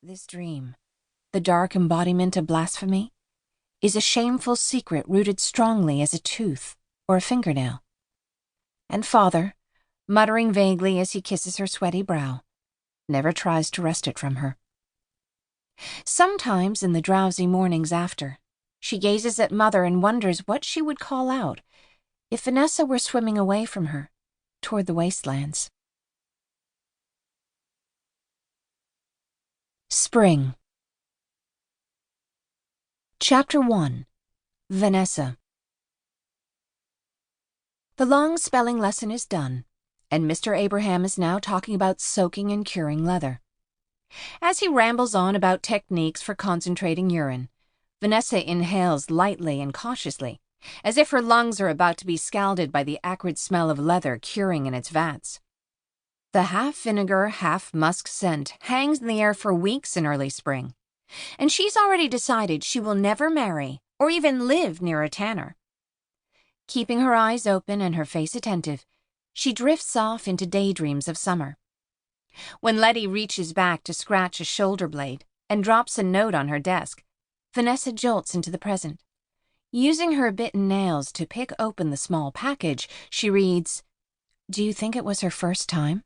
This dream, the dark embodiment of blasphemy, is a shameful secret rooted strongly as a tooth or a fingernail. And father, muttering vaguely as he kisses her sweaty brow, never tries to wrest it from her. Sometimes in the drowsy mornings after, she gazes at mother and wonders what she would call out if Vanessa were swimming away from her toward the wastelands. Spring. Chapter 1. Vanessa. The long spelling lesson is done, and Mr. Abraham is now talking about soaking and curing leather. As he rambles on about techniques for concentrating urine, Vanessa inhales lightly and cautiously, as if her lungs are about to be scalded by the acrid smell of leather curing in its vats. The half-vinegar, half-musk scent hangs in the air for weeks in early spring, and she's already decided she will never marry or even live near a tanner. Keeping her eyes open and her face attentive, she drifts off into daydreams of summer. When Letty reaches back to scratch a shoulder blade and drops a note on her desk, Vanessa jolts into the present. Using her bitten nails to pick open the small package, she reads, "Do you think it was her first time?"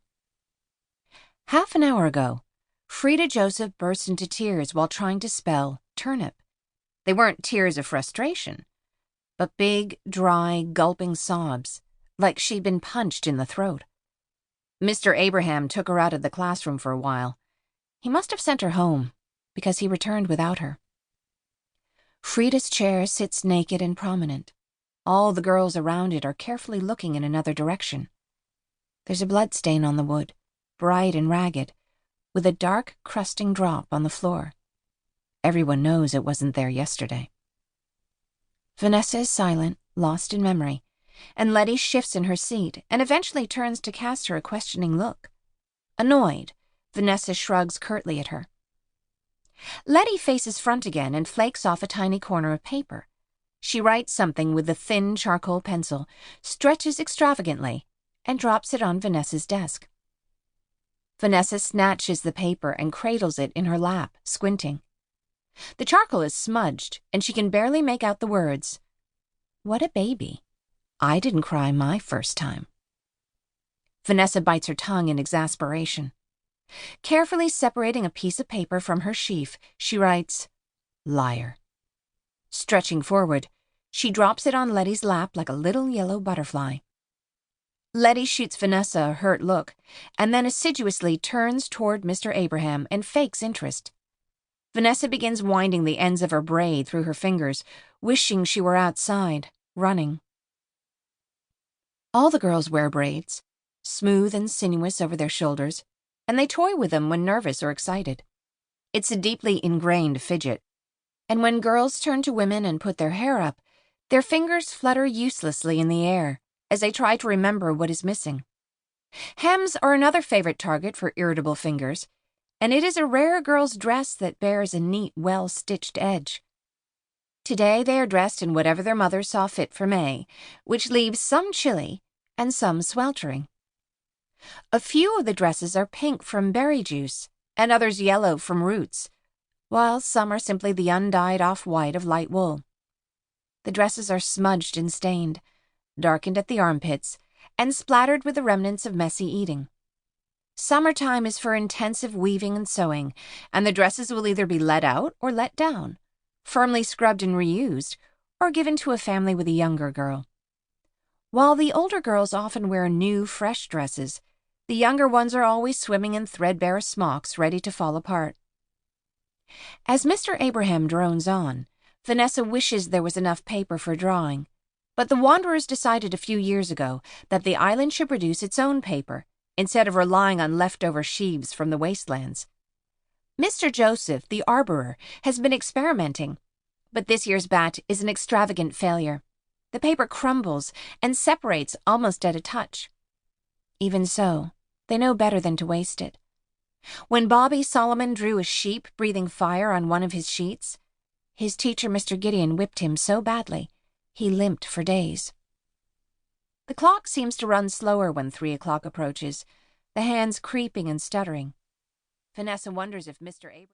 Half an hour ago, Frida Joseph burst into tears while trying to spell turnip. They weren't tears of frustration, but big, dry, gulping sobs, like she'd been punched in the throat. Mr. Abraham took her out of the classroom for a while. He must have sent her home, because he returned without her. Frida's chair sits naked and prominent. All the girls around it are carefully looking in another direction. There's a bloodstain on the wood, bright and ragged, with a dark, crusting drop on the floor. Everyone knows it wasn't there yesterday. Vanessa is silent, lost in memory, and Letty shifts in her seat and eventually turns to cast her a questioning look. Annoyed, Vanessa shrugs curtly at her. Letty faces front again and flakes off a tiny corner of paper. She writes something with a thin charcoal pencil, stretches extravagantly, and drops it on Vanessa's desk. Vanessa snatches the paper and cradles it in her lap, squinting. The charcoal is smudged, and she can barely make out the words. "What a baby. I didn't cry my first time." Vanessa bites her tongue in exasperation. Carefully separating a piece of paper from her sheaf, she writes, "Liar." Stretching forward, she drops it on Letty's lap like a little yellow butterfly. Letty shoots Vanessa a hurt look, and then assiduously turns toward Mr. Abraham and fakes interest. Vanessa begins winding the ends of her braid through her fingers, wishing she were outside, running. All the girls wear braids, smooth and sinuous over their shoulders, and they toy with them when nervous or excited. It's a deeply ingrained fidget, and when girls turn to women and put their hair up, their fingers flutter uselessly in the air as they try to remember what is missing. Hems are another favorite target for irritable fingers, and it is a rare girl's dress that bears a neat, well-stitched edge. Today they are dressed in whatever their mother saw fit for May, which leaves some chilly and some sweltering. A few of the dresses are pink from berry juice, and others yellow from roots, while some are simply the undyed off-white of light wool. The dresses are smudged and stained, darkened at the armpits, and splattered with the remnants of messy eating. Summertime is for intensive weaving and sewing, and the dresses will either be let out or let down, firmly scrubbed and reused, or given to a family with a younger girl. While the older girls often wear new, fresh dresses, the younger ones are always swimming in threadbare smocks ready to fall apart. As Mr. Abraham drones on, Vanessa wishes there was enough paper for drawing, but the Wanderers decided a few years ago that the island should produce its own paper, instead of relying on leftover sheaves from the wastelands. Mr. Joseph, the arborer, has been experimenting, but this year's bat is an extravagant failure. The paper crumbles and separates almost at a touch. Even so, they know better than to waste it. When Bobby Solomon drew a sheep breathing fire on one of his sheets, his teacher, Mr. Gideon, whipped him so badly he limped for days. The clock seems to run slower when 3 o'clock approaches, the hands creeping and stuttering. Vanessa wonders if Mr. Abraham